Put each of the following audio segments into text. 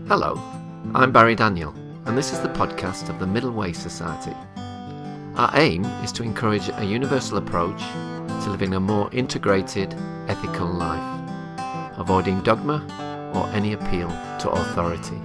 Hello, I'm Barry Daniel, and this is the podcast of the Middle Way Society. Our aim is to encourage a universal approach to living a more integrated, ethical life, avoiding dogma or any appeal to authority.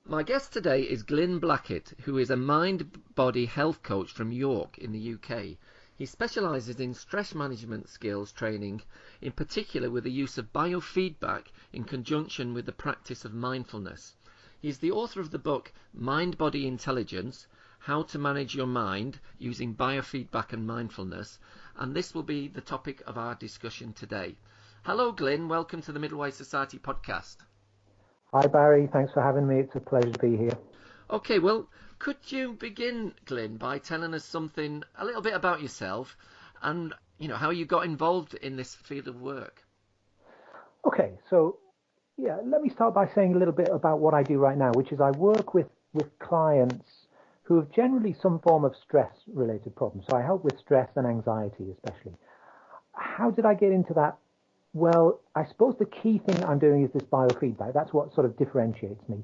My guest today is Glyn Blackett, who is a mind-body health coach from York in the UK. He specialises in stress management skills training, in particular with the use of biofeedback in conjunction with the practice of mindfulness. He is the author of the book Mind-Body Intelligence, How to Manage Your Mind Using Biofeedback and Mindfulness, and this will be the topic of our discussion today. Hello Glyn, welcome to the Middle Way Society podcast. Hi Barry, thanks for having me. It's a pleasure to be here. Okay, well, could you begin, Glyn, by telling us a little bit about yourself and, how you got involved in this field of work? Okay, so let me start by saying a little bit about what I do right now, which is I work with clients who have generally some form of stress-related problems. So I help with stress and anxiety especially. How did I get into that? Well, I suppose the key thing I'm doing is this biofeedback. That's what sort of differentiates me.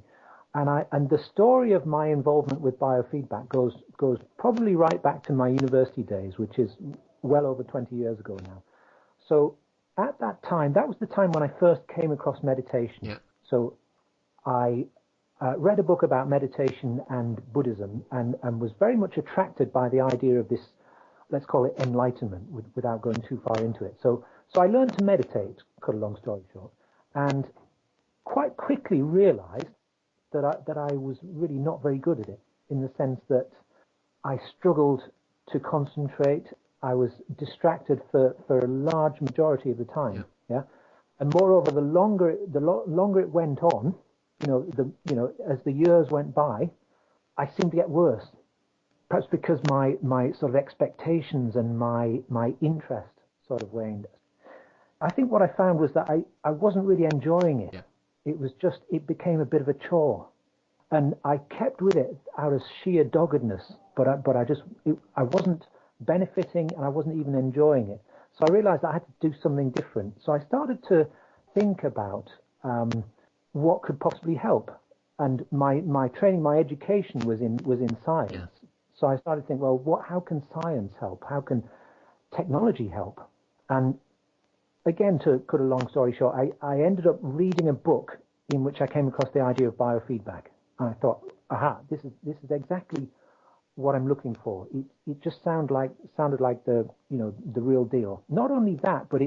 And the story of my involvement with biofeedback goes probably right back to my university days, which is well over 20 years ago now. So at that time, that was the time when I first came across meditation. Yeah. So I read a book about meditation and Buddhism and was very much attracted by the idea of this, let's call it enlightenment, without going too far into it. So I learned to meditate, cut a long story short, and quite quickly realized that I was really not very good at it, in the sense that I struggled to concentrate. I was distracted for a large majority of the time. Yeah. And moreover, the longer it went on, as the years went by, I seemed to get worse. Perhaps because my sort of expectations and my interest sort of waned. I think what I found was that I wasn't really enjoying it. Yeah. It became a bit of a chore, and I kept with it out of sheer doggedness, but I wasn't benefiting and I wasn't even enjoying it. So I realized I had to do something different. So I started to think about what could possibly help, and my training, my education was in science. Yeah. So I started to think, well, how can science help? How can technology help? And again, to cut a long story short, I ended up reading a book in which I came across the idea of biofeedback. And I thought, this is exactly what I'm looking for. It just sounded like the real deal. Not only that, but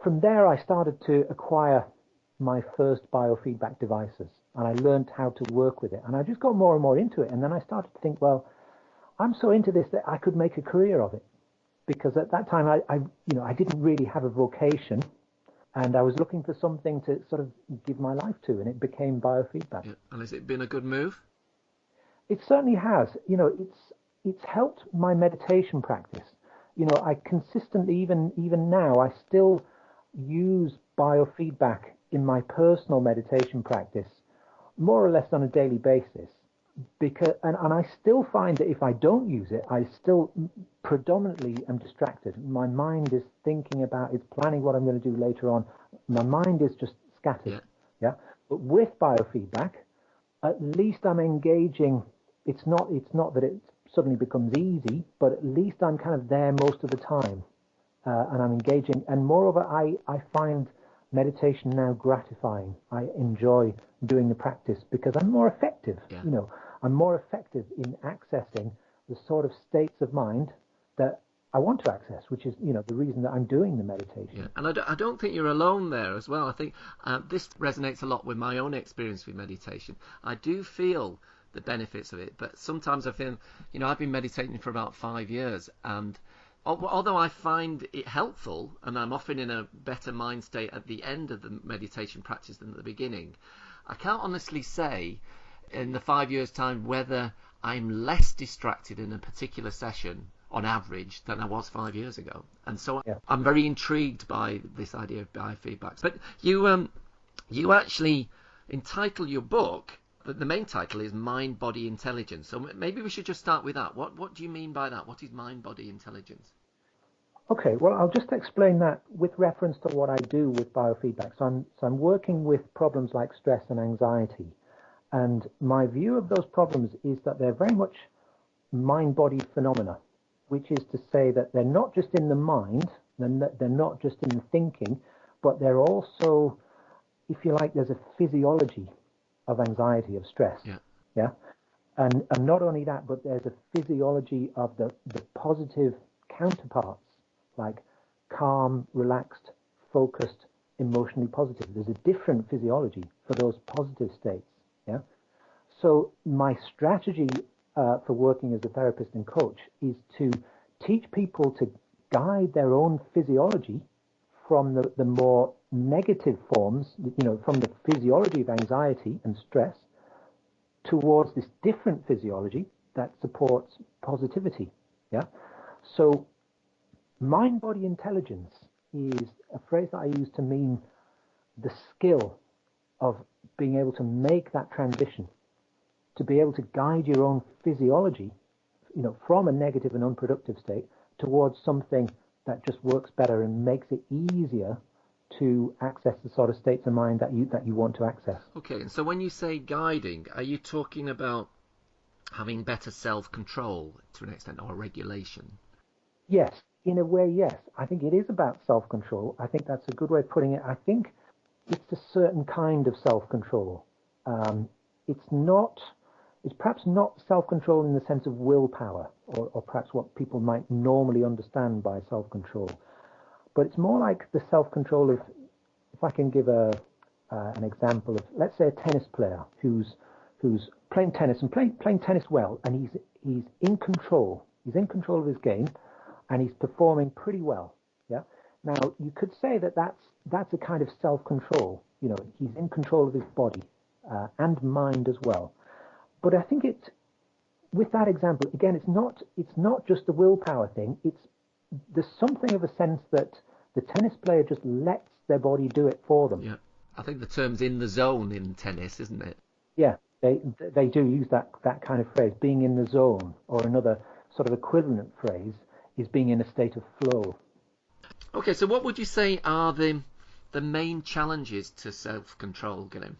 from there I started to acquire my first biofeedback devices, and I learned how to work with it. And I just got more and more into it. And then I started to think, well, I'm so into this that I could make a career of it. Because at that time, I didn't really have a vocation, and I was looking for something to sort of give my life to, and it became biofeedback. Yeah. And has it been a good move? It certainly has. It's helped my meditation practice. I consistently, even now, I still use biofeedback in my personal meditation practice, more or less on a daily basis. And I still find that if I don't use it, I still predominantly am distracted. My mind is thinking about, it's planning what I'm going to do later on. My mind is just scattered. Yeah. But with biofeedback, at least I'm engaging. It's not that it suddenly becomes easy, but at least I'm kind of there most of the time, and I'm engaging. And moreover, I find meditation now gratifying. I enjoy doing the practice because I'm more effective. Yeah. I'm more effective in accessing the sort of states of mind that I want to access, which is, the reason that I'm doing the meditation. Yeah. And I don't think you're alone there as well. I think this resonates a lot with my own experience with meditation. I do feel the benefits of it, but sometimes I feel, I've been meditating for about 5 years, and although I find it helpful, and I'm often in a better mind state at the end of the meditation practice than at the beginning, I can't honestly say in the 5 years' time whether I'm less distracted in a particular session on average than I was 5 years ago. And so I'm very intrigued by this idea of biofeedback. But you actually entitle your book, the main title is Mind-Body Intelligence. So maybe we should just start with that. What do you mean by that? What is mind-body intelligence? Okay, well, I'll just explain that with reference to what I do with biofeedback. So I'm working with problems like stress and anxiety. And my view of those problems is that they're very much mind-body phenomena, which is to say that they're not just in the mind, they're not just in the thinking, but they're also, if you like, there's a physiology of anxiety, of stress. Yeah. Yeah. And not only that, but there's a physiology of the positive counterparts, like calm, relaxed, focused, emotionally positive. There's a different physiology for those positive states. Yeah. So my strategy for working as a therapist and coach is to teach people to guide their own physiology from the more negative forms, from the physiology of anxiety and stress towards this different physiology that supports positivity. Yeah. So mind-body intelligence is a phrase that I use to mean the skill of being able to make that transition, to be able to guide your own physiology, from a negative and unproductive state towards something that just works better and makes it easier to access the sort of states of mind that you want to access. Okay, and so when you say guiding, are you talking about having better self-control to an extent, or regulation? Yes, in a way, yes. I think it is about self-control. I think that's a good way of putting it. I think it's a certain kind of self-control. It's perhaps not self-control in the sense of willpower, or perhaps what people might normally understand by self-control. But it's more like the self-control of, if I can give an example of, let's say, a tennis player who's playing tennis and playing tennis well, and he's in control. He's in control of his game, and he's performing pretty well. Yeah. Now you could say that that's a kind of self-control. He's in control of his body and mind as well. But I think with that example again, it's not just a willpower thing. There's something of a sense that the tennis player just lets their body do it for them. Yeah, I think the term's in the zone in tennis, isn't it? Yeah, they do use that kind of phrase, being in the zone, or another sort of equivalent phrase is being in a state of flow. Okay, so what would you say are the main challenges to self-control, Glyn?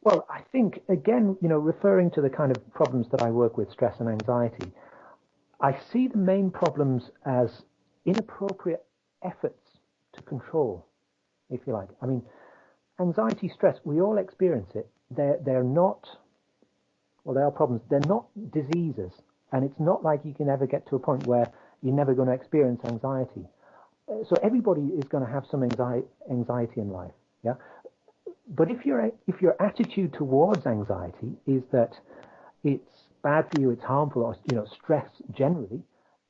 Well, I think, again, referring to the kind of problems that I work with, stress and anxiety, I see the main problems as inappropriate efforts to control, if you like. I mean, anxiety, stress, we all experience it. They're not, well, they are problems. They're not diseases. And it's not like you can ever get to a point where you're never going to experience anxiety. So everybody is going to have some anxiety in life. Yeah. But if your attitude towards anxiety is that it's bad for you, it's harmful, or stress generally,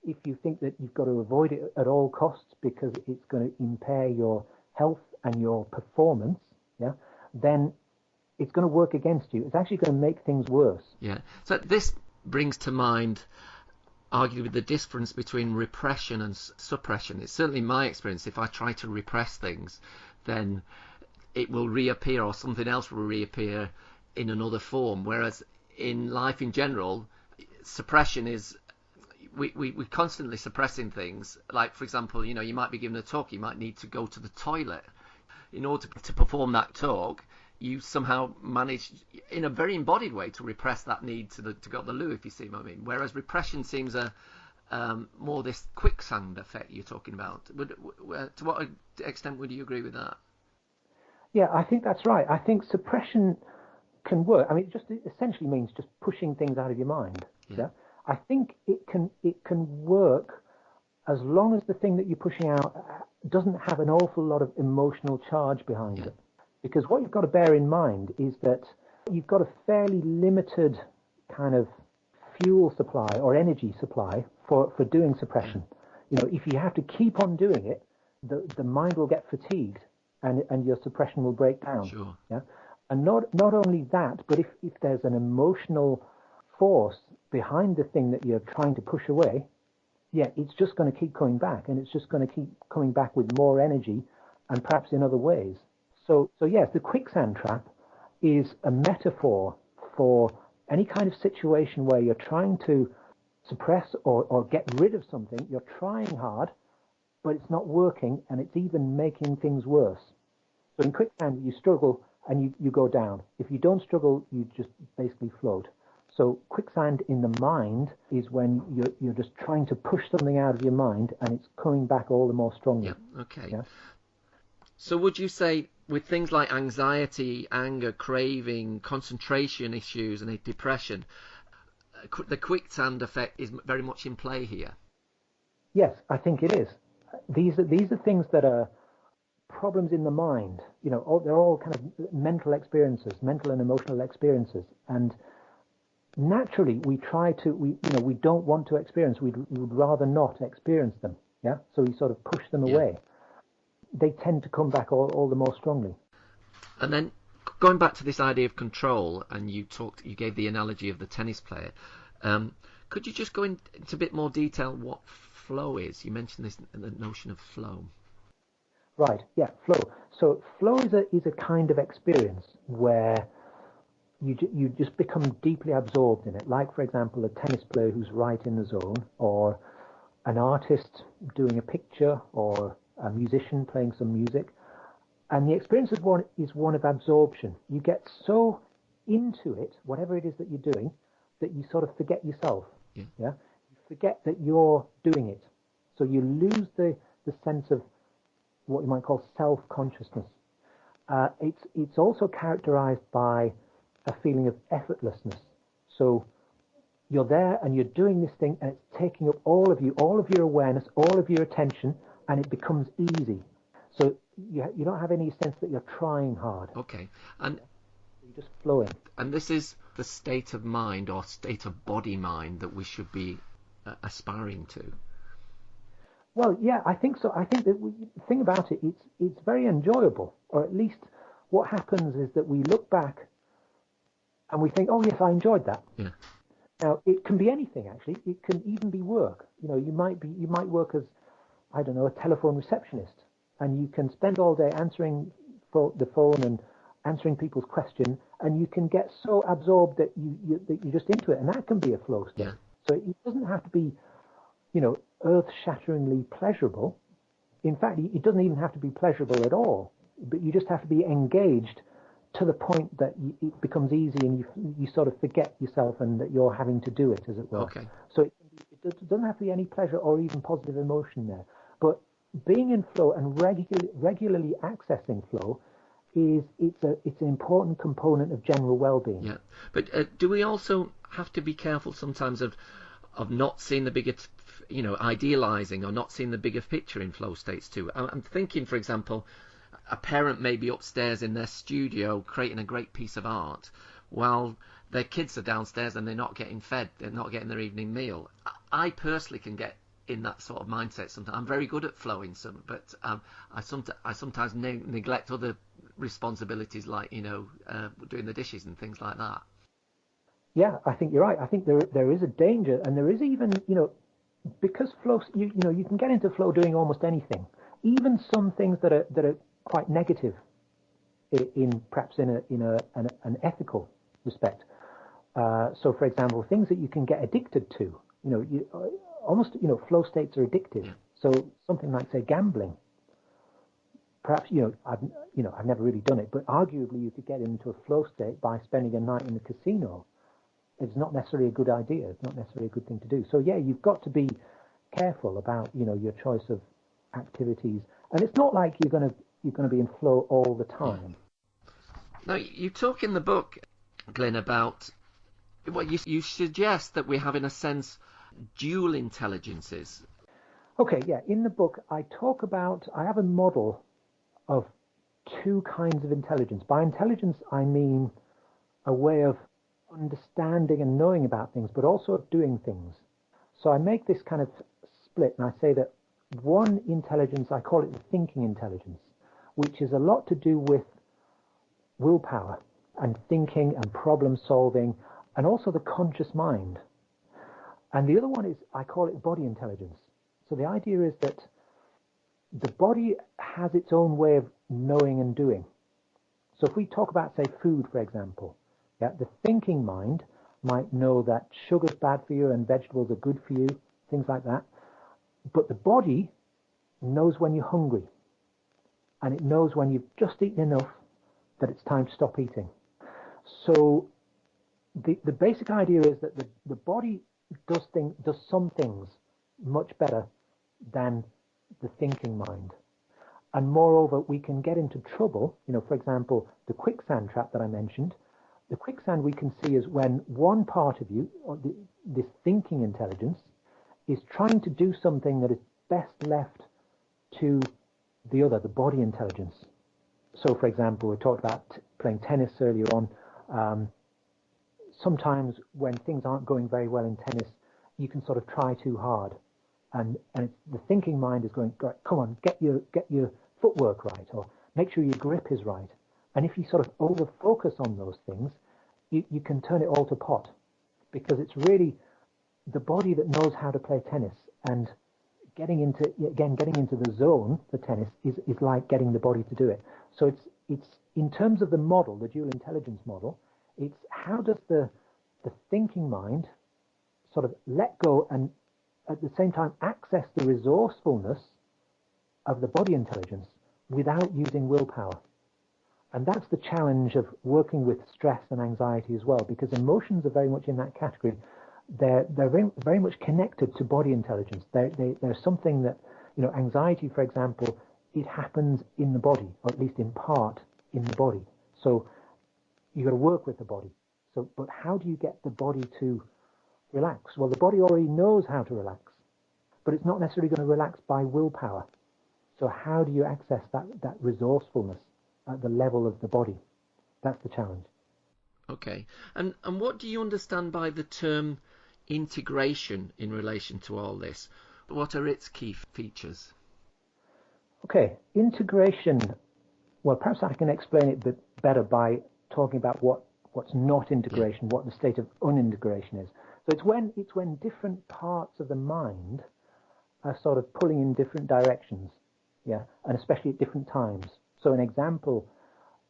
if you think that you've got to avoid it at all costs because it's going to impair your health and your performance, yeah, then it's going to work against you. It's actually going to make things worse. Yeah. So this brings to mind arguably the difference between repression and suppression. It's certainly my experience. If I try to repress things, then it will reappear, or something else will reappear in another form. Whereas in life in general, suppression is we're constantly suppressing things. Like, for example, you might be given a talk, you might need to go to the toilet. In order to perform that talk, you somehow manage, in a very embodied way, to repress that need to go to the loo, if you see what I mean. Whereas repression seems more this quicksand effect you're talking about. To what extent would you agree with that? Yeah, I think that's right. I think suppression can work. I mean, it essentially means just pushing things out of your mind. Yeah. I think it can work as long as the thing that you're pushing out doesn't have an awful lot of emotional charge behind it. Because what you've got to bear in mind is that you've got a fairly limited kind of fuel supply or energy supply for doing suppression. If you have to keep on doing it, the mind will get fatigued and your suppression will break down. Sure. Yeah. And not only that, but if there's an emotional force behind the thing that you're trying to push away, yeah, it's just going to keep coming back, and it's just going to keep coming back with more energy and perhaps in other ways. So yes, the quicksand trap is a metaphor for any kind of situation where you're trying to suppress or get rid of something. You're trying hard, but it's not working, and it's even making things worse. So in quicksand, you struggle and you go down. If you don't struggle, you just basically float. So quicksand in the mind is when you're just trying to push something out of your mind, and it's coming back all the more strongly. Yeah. Okay. Yeah? So would you say with things like anxiety, anger, craving, concentration issues, and depression, the quicksand effect is very much in play here? Yes, I think it is. These are things that are problems in the mind. They're all kind of mental experiences, mental and emotional experiences, and naturally we don't want to experience. We would rather not experience them. Yeah, so we sort of push them away. They tend to come back all the more strongly. And then going back to this idea of control, and you gave the analogy of the tennis player. Could you just go into a bit more detail what flow is? You mentioned the notion of flow. Right. Yeah. Flow. So flow is a kind of experience where you just become deeply absorbed in it. Like, for example, a tennis player who's right in the zone, or an artist doing a picture, or a musician playing some music. And the experience is one of absorption. You get so into it, whatever it is that you're doing, that you sort of forget yourself. Yeah. You forget that you're doing it. So you lose the sense of what you might call self-consciousness. It's also characterized by a feeling of effortlessness. So you're there and you're doing this thing, and it's taking up all of your awareness, all of your attention, and it becomes easy. So you don't have any sense that you're trying hard. Okay. And you're just flowing. And this is the state of mind or state of body mind that we should be aspiring to. Well, yeah, I think so. I think that the thing about it, it's very enjoyable, or at least what happens is that we look back and we think, oh yes, I enjoyed that. Yeah. Now it can be anything actually. It can even be work. You might work as, I don't know, a telephone receptionist, and you can spend all day answering the phone and answering people's questions, and you can get so absorbed that you're just into it, and that can be a flow state. Yeah. So it doesn't have to be, earth-shatteringly pleasurable. In fact, it doesn't even have to be pleasurable at all. But you just have to be engaged to the point that it becomes easy, and you sort of forget yourself and that you're having to do it, as it were. Okay. So it doesn't have to be any pleasure or even positive emotion there. But being in flow and regularly accessing flow it's an important component of general well-being. Yeah, but do we also have to be careful sometimes of not seeing the bigger, idealizing or not seeing the bigger picture in flow states too? I'm thinking, for example, a parent may be upstairs in their studio creating a great piece of art while their kids are downstairs and they're not getting fed, they're not getting their evening meal. I personally can get in that sort of mindset sometimes. I'm very good at flowing, but I sometimes neglect other responsibilities like doing the dishes and things like that. Yeah, I think you're right. I think there is a danger, and there is even because flow, you can get into flow doing almost anything, even some things that are quite negative, perhaps in an ethical respect. So, for example, things that you can get addicted to. Flow states are addictive. Yeah. So something like, say, gambling. Perhaps I've never really done it, but arguably you could get into a flow state by spending a night in the casino. It's not necessarily a good idea. It's not necessarily a good thing to do. So yeah, you've got to be careful about your choice of activities, and it's not like you're going to be in flow all the time. Now you talk in the book, Glyn, about you suggest that we have, in a sense, dual intelligences. Okay, yeah. In the book, I have a model of two kinds of intelligence. By intelligence, I mean a way of understanding and knowing about things, but also of doing things. So I make this kind of split, and I say that one intelligence, I call it the thinking intelligence, which is a lot to do with willpower and thinking and problem solving, and also the conscious mind. And the other one is, I call it body intelligence. So the idea is that the body has its own way of knowing and doing. So if we talk about, say, food, for example, the thinking mind might know that sugar's bad for you and vegetables are good for you, things like that. But the body knows when you're hungry, and it knows when you've just eaten enough that it's time to stop eating. So the basic idea is that the body does some things much better than the thinking mind. And moreover, we can get into trouble. For example, the quicksand trap that I mentioned. The quicksand we can see is when one part of you, or this thinking intelligence, is trying to do something that is best left to the other, the body intelligence. So, for example, we talked about playing tennis earlier on. Sometimes when things aren't going very well in tennis, you can sort of try too hard. And the thinking mind is going, come on, get your footwork right, or make sure your grip is right. And if you sort of over-focus on those things, you can turn it all to pot, because it's really the body that knows how to play tennis. And getting into the zone for tennis is like getting the body to do it. So it's in terms of the model, the dual intelligence model, it's how does the thinking mind sort of let go and at the same time access the resourcefulness of the body intelligence without using willpower. And that's the challenge of working with stress and anxiety as well, because emotions are very much in that category. They're very, very much connected to body intelligence. They're something that, anxiety, for example, it happens in the body, or at least in part in the body. So you've got to work with the body. But how do you get the body to relax? Well, the body already knows how to relax, but it's not necessarily going to relax by willpower. So how do you access that resourcefulness at the level of the body? That's the challenge. Okay. And what do you understand by the term integration in relation to all this? What are its key features? Okay, integration. Well, perhaps I can explain it a bit better by talking about what's not integration, what the state of unintegration is. So it's when different parts of the mind are sort of pulling in different directions, and especially at different times. So an example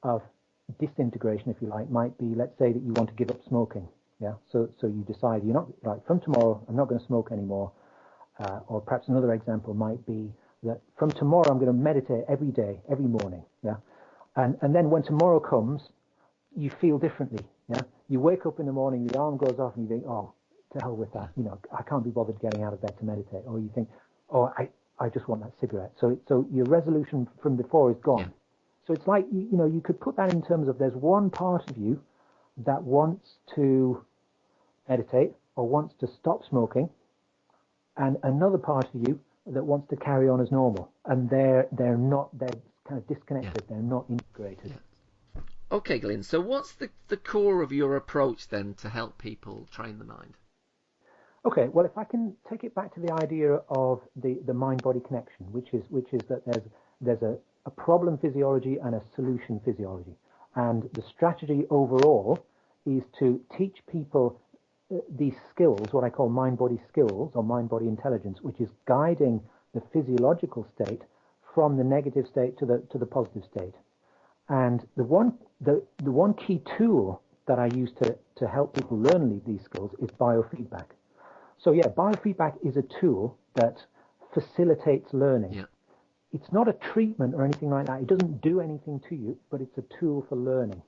of disintegration, if you like, might be, let's say that you want to give up smoking, So you decide you're not, from tomorrow I'm not going to smoke anymore, or perhaps another example might be that from tomorrow I'm going to meditate every day, every morning, and then when tomorrow comes, you feel differently, You wake up in the morning, the alarm goes off, and you think, oh, to hell with that, I can't be bothered getting out of bed to meditate, or you think, oh, I just want that cigarette. So your resolution from before is gone. So it's like, you could put that in terms of there's one part of you that wants to meditate or wants to stop smoking, and another part of you that wants to carry on as normal. And they're kind of disconnected. They're not integrated. Okay, Glyn, so what's the core of your approach then to help people train the mind? Okay, well, if I can take it back to the idea of the mind-body connection, which is that there's a problem physiology and a solution physiology. And the strategy overall is to teach people these skills, what I call mind-body skills or mind-body intelligence, which is guiding the physiological state from the negative state to the positive state. And the one key tool that I use to help people learn these skills is biofeedback. So biofeedback is a tool that facilitates learning. Yeah. It's not a treatment or anything like that. It doesn't do anything to you, but it's a tool for learning.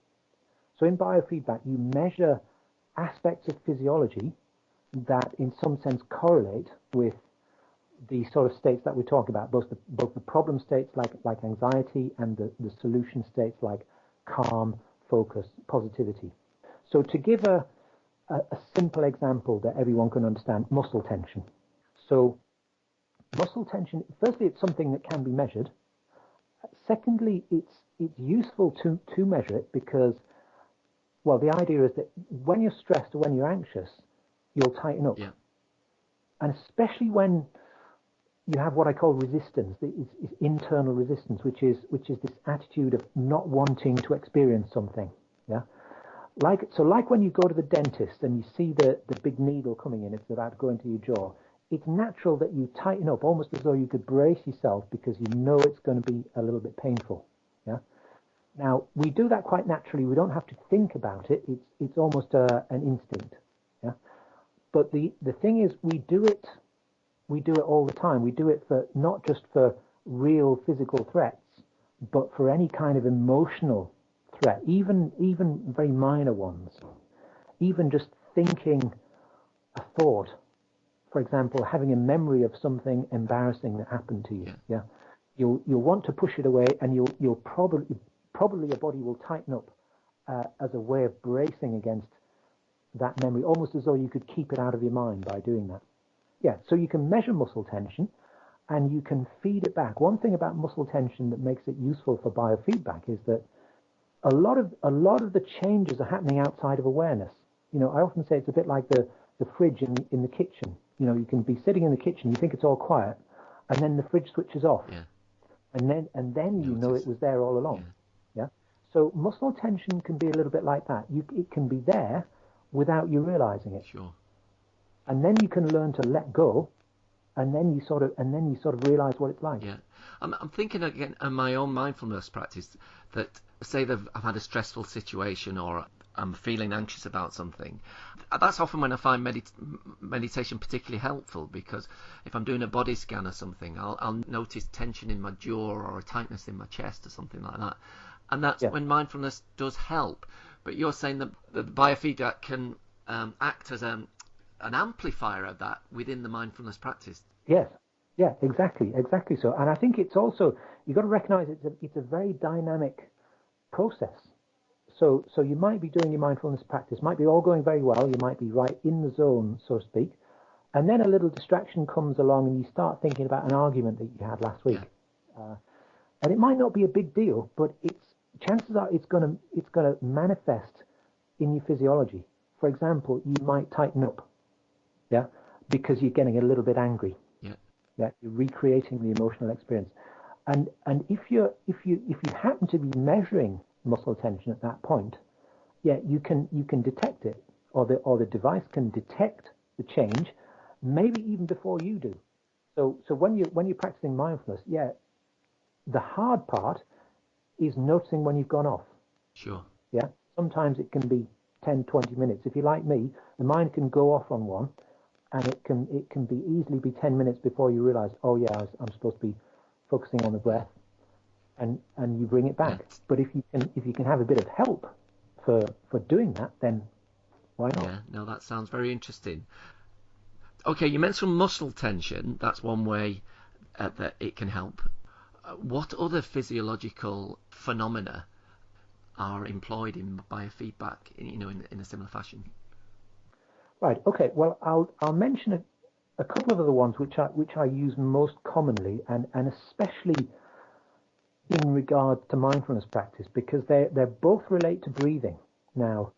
So in biofeedback, you measure aspects of physiology that in some sense correlate with the sort of states that we're talking about, both the problem states like anxiety and the solution states like calm, focus, positivity. So to give a simple example that everyone can understand, muscle tension. So muscle tension, firstly, it's something that can be measured. Secondly, it's useful to measure it because, well, the idea is that when you're stressed or when you're anxious, you'll tighten up. Yeah. And especially when you have what I call resistance, is internal resistance, which is this attitude of not wanting to experience something. Like when you go to the dentist and you see the big needle coming in, it's about to go into your jaw. It's natural that you tighten up, almost as though you could brace yourself because you know it's going to be a little bit painful. Now we do that quite naturally. We don't have to think about it. It's almost an instinct. But the thing is, we do it all the time. We do it for not just for real physical threats, but for any kind of emotional threat, even very minor ones, even just thinking a thought, for example, having a memory of something embarrassing that happened to you. Yeah, you'll want to push it away, and you'll probably your body will tighten up as a way of bracing against that memory, almost as though you could keep it out of your mind by doing that. Yeah, so you can measure muscle tension, and you can feed it back. One thing about muscle tension that makes it useful for biofeedback is that a lot of the changes are happening outside of awareness. I often say it's a bit like the fridge in the kitchen. You can be sitting in the kitchen, you think it's all quiet, and then the fridge switches off. Yeah. And then you know it was there all along. Yeah. So muscle tension can be a little bit like that. It can be there without you realizing it. Sure. And then you can learn to let go, and then you sort of realize what it's like. Yeah. I'm thinking again of my own mindfulness practice, that say that I've had a stressful situation, or I'm feeling anxious about something. That's often when I find meditation particularly helpful, because if I'm doing a body scan or something, I'll notice tension in my jaw or a tightness in my chest or something like that. And that's when mindfulness does help. But you're saying that the biofeedback can act as an amplifier of that within the mindfulness practice. Yes. Yeah, exactly so. And I think it's also, you've got to recognize it's a very dynamic process. So you might be doing your mindfulness practice, might be all going very well, you might be right in the zone, so to speak, and then a little distraction comes along and you start thinking about an argument that you had last week. Yeah. And it might not be a big deal, but chances are it's going to manifest in your physiology. For example, you might tighten up, because you're getting a little bit angry. Yeah, you're recreating the emotional experience. And if you happen to be measuring muscle tension at that point, you can detect it, or the device can detect the change, maybe even before you do. So when you're practicing mindfulness, the hard part is noticing when you've gone off. Sure. Yeah. Supposed it can be 10, 20 minutes. If you're like me, the mind can go off on one, and it can be easily be 10 minutes before you realize, oh yeah, I'm supposed to be focusing on the breath, and you bring it back. Yeah. But if you can have a bit of help for doing that, then why not? Yeah, no, that sounds very interesting. Okay, you mentioned muscle tension. That's one way that it can help. What other physiological phenomena are employed in biofeedback, in a similar fashion? Right. Okay. Well, I'll mention a couple of other ones which I use most commonly, and especially in regard to mindfulness practice, because they both relate to breathing. Now,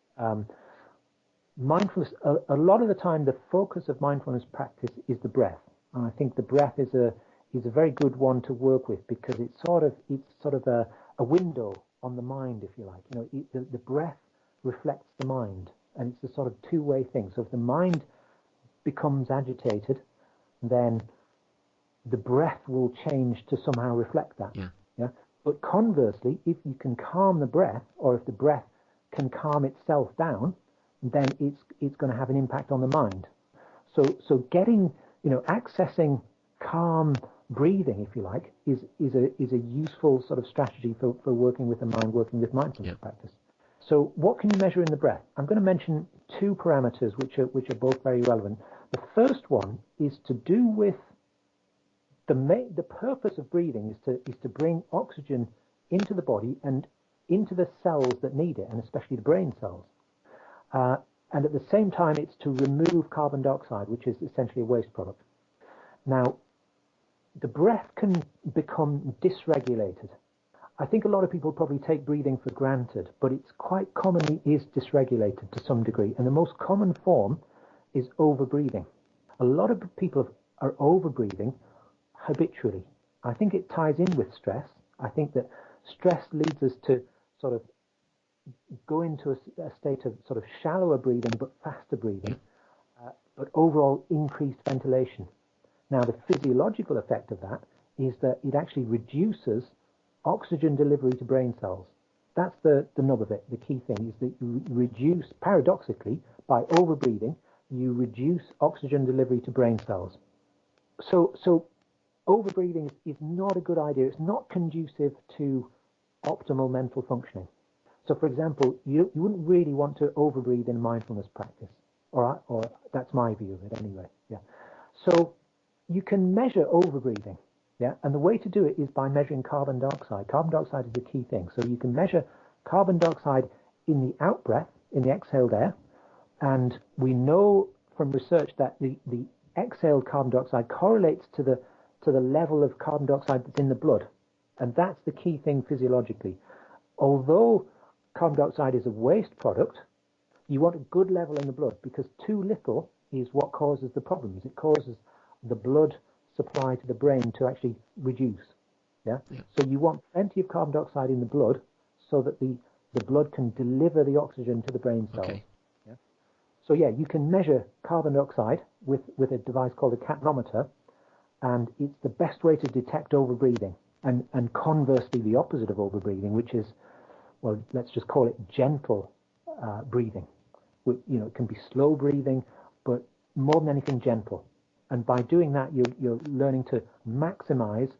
mindfulness, a lot of the time, the focus of mindfulness practice is the breath, and I think the breath is a very good one to work with, because it's sort of a window on the mind, if you like. The breath reflects the mind, and it's a sort of two-way thing. So if the mind becomes agitated, then the breath will change to somehow reflect that. Yeah. But conversely, if you can calm the breath, or if the breath can calm itself down, then it's going to have an impact on the mind. So getting, accessing calm breathing, if you like, is a useful sort of strategy for working with the mind, working with mindfulness practice. So what can you measure in the breath? I'm going to mention two parameters which are both very relevant. The first one is to do with the purpose of breathing is to bring oxygen into the body and into the cells that need it, and especially the brain cells. And at the same time, it's to remove carbon dioxide, which is essentially a waste product. Now, the breath can become dysregulated. I think a lot of people probably take breathing for granted, but it's quite commonly is dysregulated to some degree. And the most common form is overbreathing. A lot of people are overbreathing habitually. I think it ties in with stress. I think that stress leads us to sort of go into a state of sort of shallower breathing, but faster breathing, but overall increased ventilation. Now, the physiological effect of that is that it actually reduces oxygen delivery to brain cells. That's the nub of it. The key thing is that you reduce, paradoxically, by overbreathing, you reduce oxygen delivery to brain cells. So Overbreathing is not a good idea. It's not conducive to optimal mental functioning. So, for example, you wouldn't really want to overbreathe in mindfulness practice, or that's my view of it anyway. Yeah. So you can measure overbreathing, yeah, and the way to do it is by measuring carbon dioxide. Carbon dioxide is the key thing. So you can measure carbon dioxide in the out breath, in the exhaled air, and we know from research that the exhaled carbon dioxide correlates to the level of carbon dioxide that's in the blood, and that's the key thing physiologically. Although carbon dioxide is a waste product, you want a good level in the blood, because too little is what causes the problems. It causes the blood supply to the brain to actually reduce. Yeah? So you want plenty of carbon dioxide in the blood so that the blood can deliver the oxygen to the brain cells. Okay. Yeah? So yeah, you can measure carbon dioxide with a device called a capnometer, and it's the best way to detect overbreathing. And conversely, the opposite of overbreathing, which is, well, let's just call it gentle breathing. It can be slow breathing, but more than anything, gentle. And by doing that, you're learning to maximize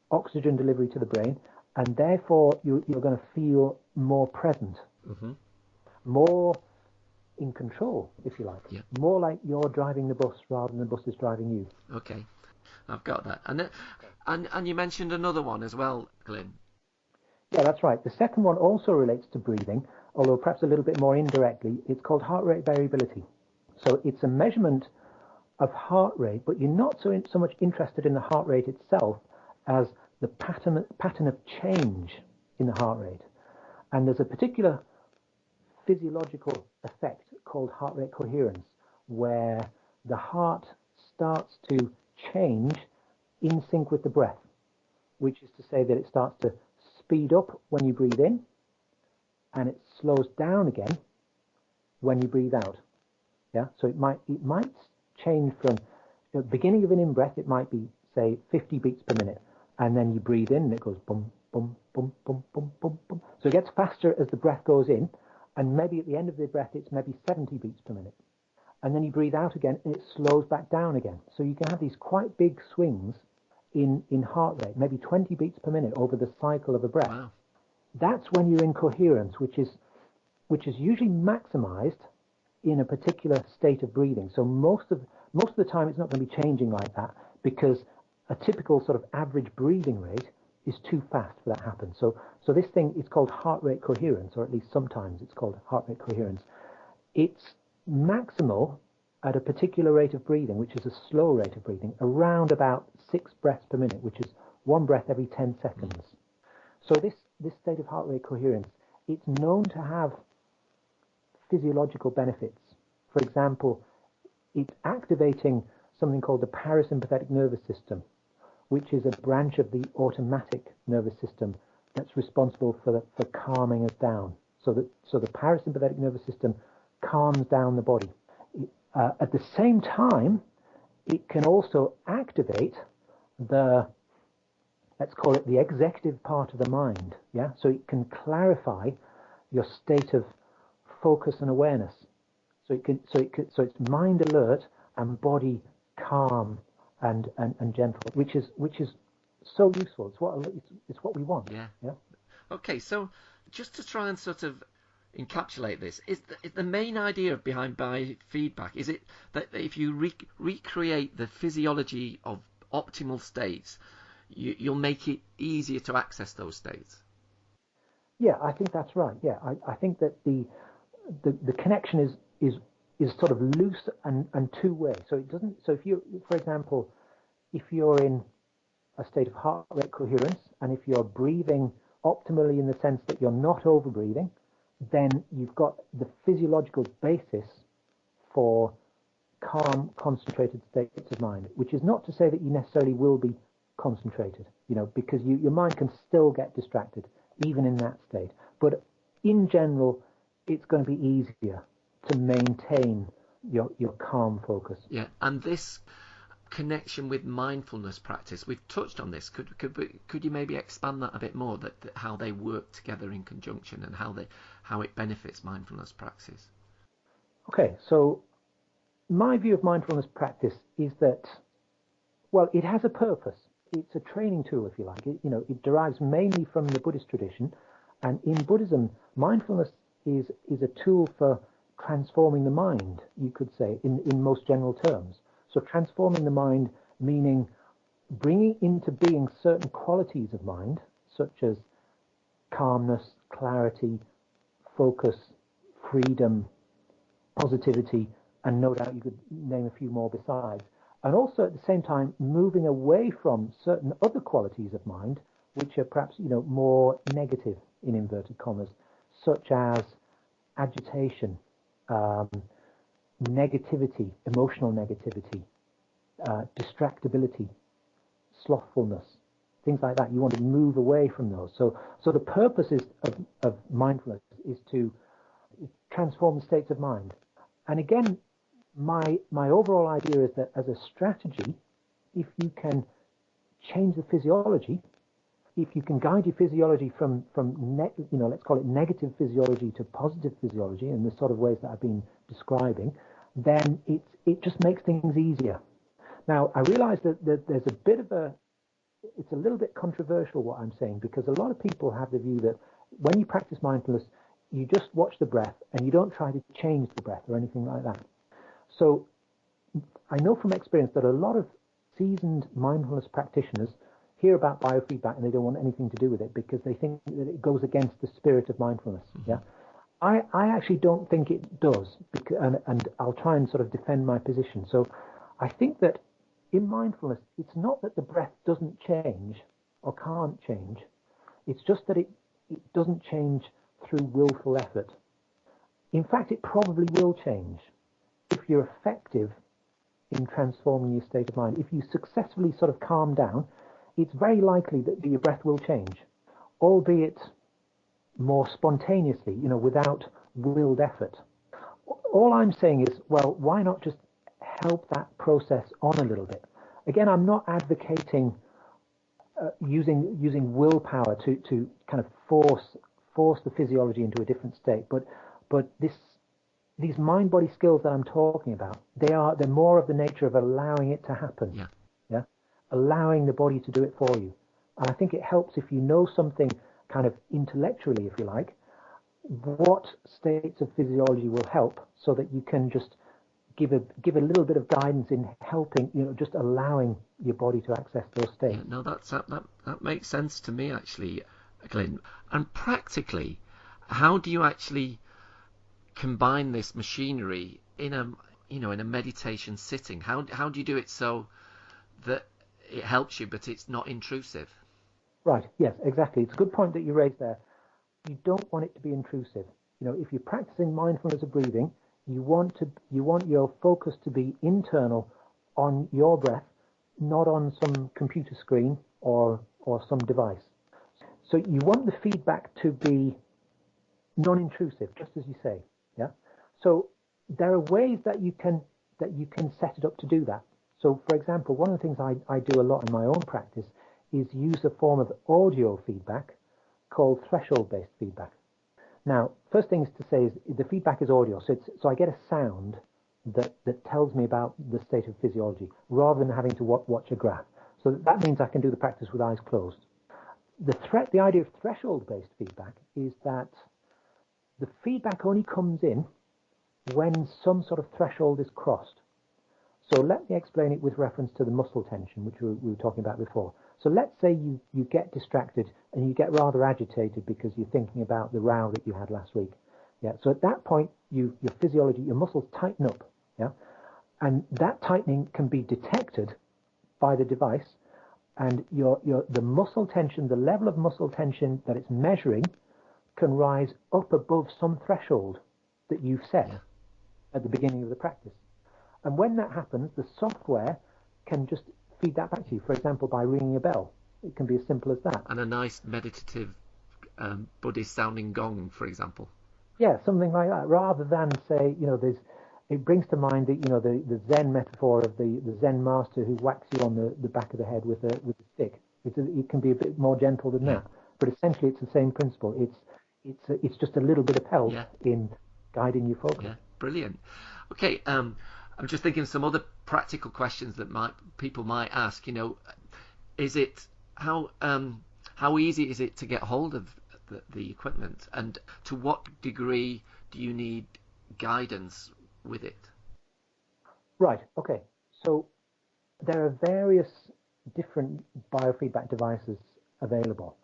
oxygen delivery to the brain, and therefore you're going to feel more present, more in control, if you like. Yeah. More like you're driving the bus rather than the bus is driving you. Okay, I've got that. And you mentioned another one as well, Glyn. Yeah, that's right. The second one also relates to breathing, although perhaps a little bit more indirectly. It's called heart rate variability. So it's a measurement of heart rate, but you're not so much interested in the heart rate itself as the pattern of change in the heart rate. And there's a particular physiological effect called heart rate coherence, where the heart starts to change in sync with the breath, which is to say that it starts to speed up when you breathe in, and it slows down again when you breathe out. Yeah, so it might change from the beginning of an in-breath. It might be, say, 50 beats per minute, and then you breathe in and it goes bum bum bum bum bum bum bum. So it gets faster as the breath goes in, and maybe at the end of the breath it's maybe 70 beats per minute, and then you breathe out again and it slows back down again. So you can have these quite big swings in heart rate, maybe 20 beats per minute over the cycle of a breath. Wow. That's when you're in coherence, which is usually maximized in a particular state of breathing. So most of the time it's not going to be changing like that, because a typical sort of average breathing rate is too fast for that to happen. So this thing is called heart rate coherence, or at least sometimes it's called heart rate coherence. It's maximal at a particular rate of breathing, which is a slow rate of breathing, around about 6 breaths per minute, which is 1 breath every 10 seconds. So this state of heart rate coherence, it's known to have physiological benefits. For example, it's activating something called the parasympathetic nervous system, which is a branch of the automatic nervous system that's responsible for calming us down. So the parasympathetic nervous system calms down the body. At the same time, it can also activate let's call it the executive part of the mind. Yeah, so it can clarify your state of focus and awareness. So it's mind alert and body calm and gentle, which is so useful. It's what we want. Yeah. Yeah. Okay, so just to try and sort of encapsulate this, is the main idea behind biofeedback, is it that if you recreate the physiology of optimal states, you'll make it easier to access those states? Yeah, I think that's right. Yeah, I think that the connection is sort of loose and two-way. So it doesn't. So if you, for example, if you're in a state of heart rate coherence, and if you're breathing optimally in the sense that you're not over-breathing, then you've got the physiological basis for calm, concentrated states of mind, which is not to say that you necessarily will be concentrated, because your mind can still get distracted, even in that state. But in general, it's going to be easier to maintain your calm focus. Yeah, and this connection with mindfulness practice, we've touched on this. Could you maybe expand that a bit more, that how they work together in conjunction and how it benefits mindfulness practice? Okay, so my view of mindfulness practice is that, well, it has a purpose. it's a training tool, if you like. It derives mainly from the Buddhist tradition, and in Buddhism, mindfulness is a tool for transforming the mind, you could say, in most general terms. So transforming the mind, meaning bringing into being certain qualities of mind, such as calmness, clarity, focus, freedom, positivity, and no doubt you could name a few more besides. And also at the same time, moving away from certain other qualities of mind, which are perhaps, more negative, in inverted commas, such as agitation, negativity, emotional negativity, distractibility, slothfulness, things like that. You want to move away from those. So the purpose of mindfulness is to transform the states of mind. And again, my overall idea is that as a strategy, if you can change the physiology, if you can guide your physiology from let's call it negative physiology to positive physiology in the sort of ways that I've been describing, then it just makes things easier. Now, I realize that there's it's a little bit controversial what I'm saying, because a lot of people have the view that when you practice mindfulness, you just watch the breath and you don't try to change the breath or anything like that. So I know from experience that a lot of seasoned mindfulness practitioners hear about biofeedback and they don't want anything to do with it because they think that it goes against the spirit of mindfulness. Mm-hmm. Yeah, I actually don't think it does, and I'll try and sort of defend my position. So I think that in mindfulness, it's not that the breath doesn't change or can't change. It's just that it doesn't change through willful effort. In fact, it probably will change if you're effective in transforming your state of mind. If you successfully sort of calm down, it's very likely that your breath will change, albeit more spontaneously, without willed effort. All I'm saying is, well, why not just help that process on a little bit? Again, I'm not advocating using willpower to kind of force the physiology into a different state, but these mind-body skills that I'm talking about, they're more of the nature of allowing it to happen. Yeah. Yeah, allowing the body to do it for you. And I think it helps if you know something kind of intellectually, if you like, what states of physiology will help, so that you can just give a little bit of guidance in helping, just allowing your body to access those states. Yeah, no, that makes sense to me, actually, Glyn. And practically, how do you actually combine this machinery in a meditation sitting? How do you do it so that it helps you, but it's not intrusive? Right. Yes, exactly. It's a good point that you raised there. You don't want it to be intrusive. If you're practicing mindfulness of breathing, you want your focus to be internal on your breath, not on some computer screen or some device. So you want the feedback to be non-intrusive, just as you say. Yeah. So there are ways that you can set it up to do that. So, for example, one of the things I do a lot in my own practice is use a form of audio feedback called threshold-based feedback. Now, first thing to say is the feedback is audio, so I get a sound that tells me about the state of physiology, rather than having to watch a graph. So that means I can do the practice with eyes closed. The idea of threshold-based feedback is that the feedback only comes in when some sort of threshold is crossed. So let me explain it with reference to the muscle tension, which we were talking about before. So let's say you get distracted and you get rather agitated because you're thinking about the row that you had last week. Yeah. So at that point, your physiology, your muscles tighten up. Yeah. And that tightening can be detected by the device, and the muscle tension, the level of muscle tension that it's measuring, can rise up above some threshold that you've set at the beginning of the practice. And when that happens, the software can just feed that back to you, for example, by ringing a bell. It can be as simple as that. And a nice meditative Buddhist sounding gong, for example. Yeah, something like that, rather than say, it brings to mind the Zen metaphor of the Zen master who whacks you on the back of the head with a stick. It can be a bit more gentle than that, but essentially it's the same principle. It's just a little bit of help in guiding your focus. Yeah, brilliant. Okay, I'm just thinking of some other practical questions that people might ask. is it how easy is it to get hold of the equipment, and to what degree do you need guidance with it? Right. Okay. So there are various different biofeedback devices available.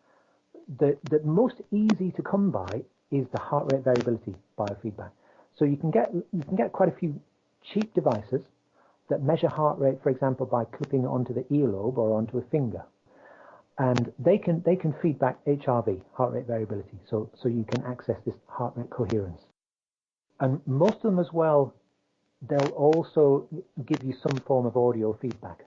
The most easy to come by is the heart rate variability biofeedback. So you can get quite a few cheap devices that measure heart rate, for example, by clipping it onto the earlobe or onto a finger, and they can feed back HRV, heart rate variability. So you can access this heart rate coherence. And most of them as well, they'll also give you some form of audio feedback.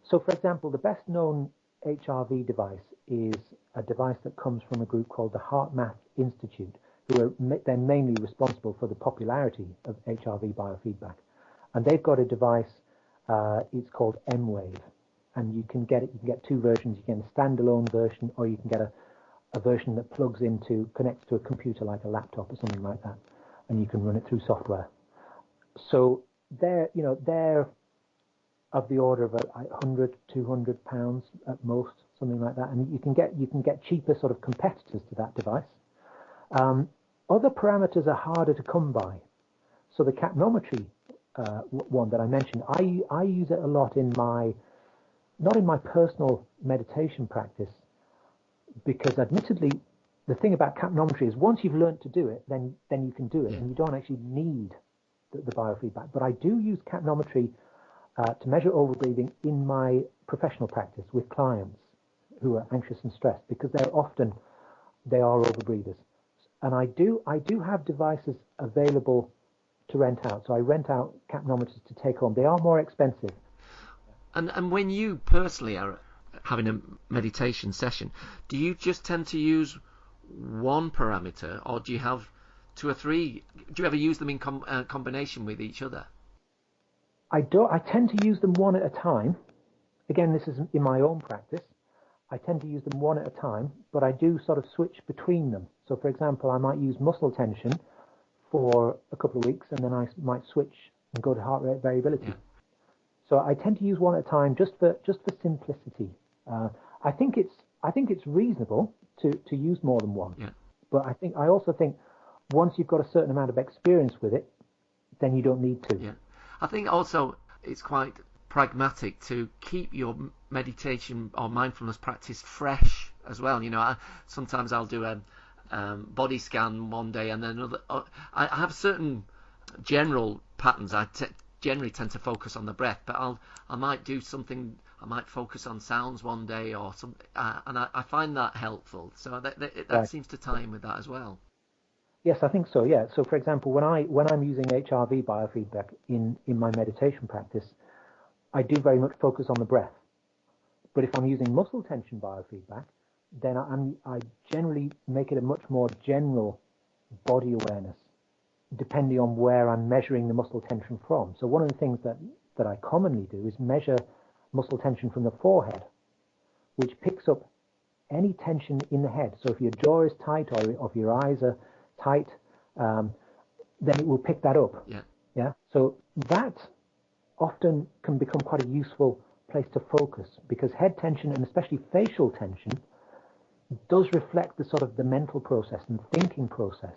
So, for example, the best known HRV device is a device that comes from a group called the HeartMath Institute, they're mainly responsible for the popularity of HRV biofeedback. And they've got a device, it's called M-Wave, and you can get two versions. You can get a standalone version, or you can get a version that connects to a computer like a laptop or something like that, and you can run it through software. So they're of the order of 100, 200 pounds at most, something like that. And you can get cheaper sort of competitors to that device. Other parameters are harder to come by. So the capnometry one that I mentioned, I use it a lot not in my personal meditation practice, because admittedly, the thing about capnometry is once you've learned to do it, then you can do it, and you don't actually need the biofeedback. But I do use capnometry to measure overbreathing in my professional practice with clients who are anxious and stressed, because they are overbreathers. And I do have devices available to rent out. So I rent out capnometers to take home. They are more expensive. And when you personally are having a meditation session, do you just tend to use one parameter, or do you have two or three? Do you ever use them in combination with each other? I tend to use them one at a time. Again, this is in my own practice. I tend to use them one at a time, but I do sort of switch between them. So, for example, I might use muscle tension for a couple of weeks, and then I might switch and go to heart rate variability. Yeah. So I tend to use one at a time, just for simplicity. I think it's reasonable to use more than one. Yeah. But I also think once you've got a certain amount of experience with it, then you don't need to. Yeah. I think also it's quite pragmatic to keep your meditation or mindfulness practice fresh as well. Sometimes I'll do a body scan one day, and then another. I have certain general patterns. I generally tend to focus on the breath, but I might do something. I might focus on sounds one day or something, and I find that helpful. So that seems to tie in with that as well. Yes, I think so. Yeah. So, for example, when I'm using HRV biofeedback in my meditation practice, I do very much focus on the breath. But if I'm using muscle tension biofeedback, then I generally make it a much more general body awareness, depending on where I'm measuring the muscle tension from. So one of the things that I commonly do is measure muscle tension from the forehead, which picks up any tension in the head. So if your jaw is tight or if your eyes are tight, then it will pick that up. Yeah. Yeah. So that often can become quite a useful place to focus, because head tension, and especially facial tension, does reflect the mental process and thinking process.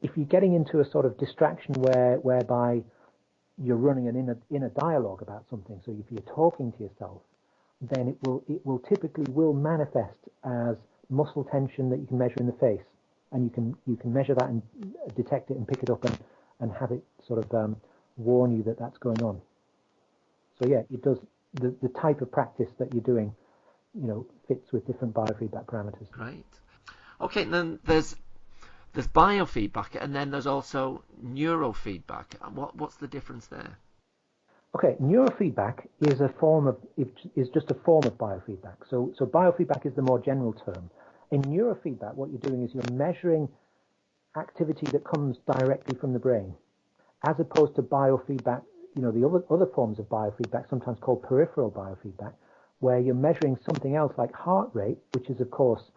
If you're getting into a sort of distraction whereby you're running an inner dialogue about something, so if you're talking to yourself, then it will typically manifest as muscle tension that you can measure in the face, and you can measure that and detect it and pick it up and have it sort of warn you that that's going on. So yeah, it does. The type of practice that you're doing, fits with different biofeedback parameters. Right. Okay, and then there's biofeedback, and then there's also neurofeedback. What's the difference there? Okay, neurofeedback is just a form of biofeedback. So biofeedback is the more general term. In neurofeedback, what you're doing is you're measuring activity that comes directly from the brain, as opposed to biofeedback. The other forms of biofeedback, sometimes called peripheral biofeedback, where you're measuring something else like heart rate, which is of course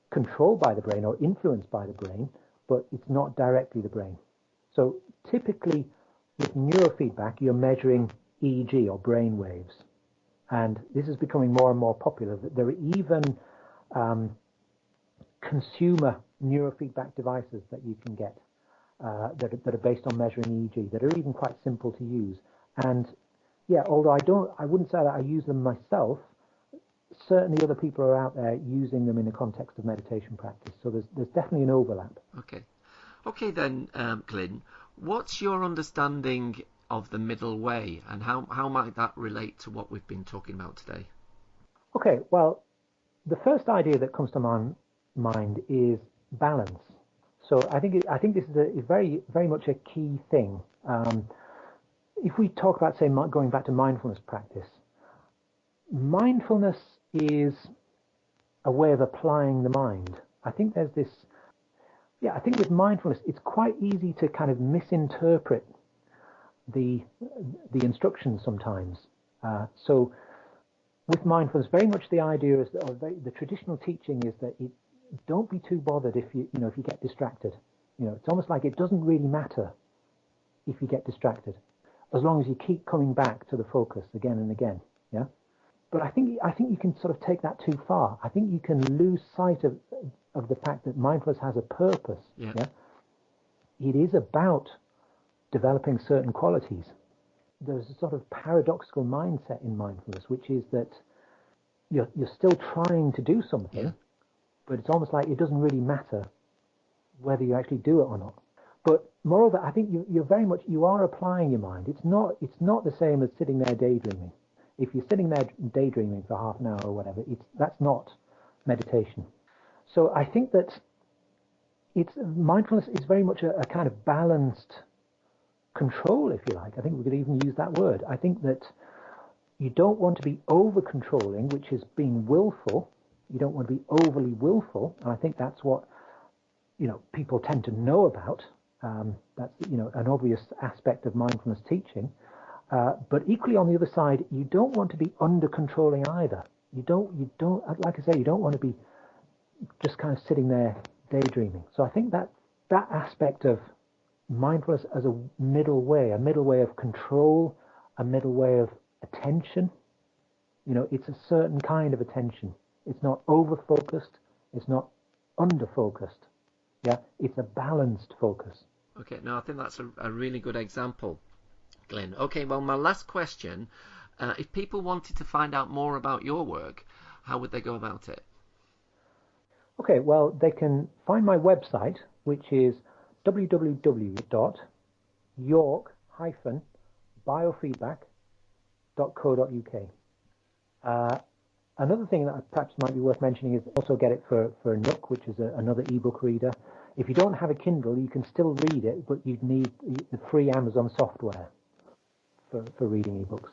controlled by the brain or influenced by the brain, but it's not directly the brain. So typically with neurofeedback, you're measuring EEG or brain waves. And this is becoming more and more popular. There are even consumer neurofeedback devices that you can get that are based on measuring EEG, that are even quite simple to use. And yeah, although I wouldn't say that I use them myself, certainly other people are out there using them in the context of meditation practice. So there's definitely an overlap. Okay then, Glyn, what's your understanding of the middle way, and how might that relate to what we've been talking about today? Okay, well, the first idea that comes to my mind is balance. So I think this is very, very much a key thing. If we talk about, say, going back to mindfulness practice, mindfulness is a way of applying the mind. I think there's this, I think with mindfulness, it's quite easy to kind of misinterpret the instructions sometimes. So with mindfulness, very much the idea is that, or the traditional teaching is that don't be too bothered if you get distracted. It's almost like it doesn't really matter if you get distracted, as long as you keep coming back to the focus again and again. Yeah. But I think you can sort of take that too far. I think you can lose sight of the fact that mindfulness has a purpose. Yeah. It is about developing certain qualities. There's a sort of paradoxical mindset in mindfulness, which is that you're still trying to do something, but it's almost like it doesn't really matter whether you actually do it or not. But moreover, I think you are applying your mind. It's not the same as sitting there daydreaming. If you're sitting there daydreaming for half an hour or whatever, that's not meditation. So I think that mindfulness is very much a kind of balanced control, if you like. I think we could even use that word. I think that you don't want to be over-controlling, which is being willful. You don't want to be overly willful, and I think that's what people tend to know about. That's an obvious aspect of mindfulness teaching. But equally, on the other side, you don't want to be under-controlling either. You don't, like I say, you don't want to be just kind of sitting there daydreaming. So I think that aspect of mindfulness as a middle way of control, a middle way of attention. It's a certain kind of attention. It's not over-focused. It's not under-focused. Yeah, it's a balanced focus. Okay, now I think that's a really good example, Glyn. Okay, well, my last question, if people wanted to find out more about your work, how would they go about it? Okay, well, they can find my website, which is www.york-biofeedback.co.uk. Another thing that perhaps might be worth mentioning is also get it for Nook, which is another ebook reader. If you don't have a Kindle, you can still read it, but you'd need the free Amazon software for reading ebooks.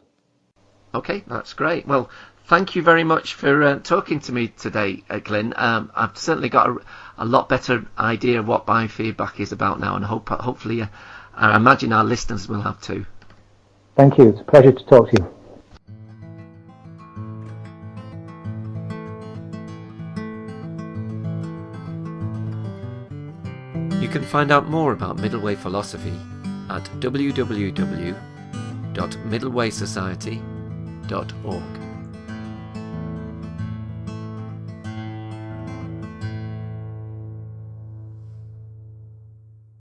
Okay, that's great. Well, thank you very much for talking to me today, Glyn. I've certainly got a lot better idea of what biofeedback is about now, and hopefully I imagine our listeners will have too. Thank you. It's a pleasure to talk to you. You can find out more about Middle Way philosophy at www.middlewaysociety.org.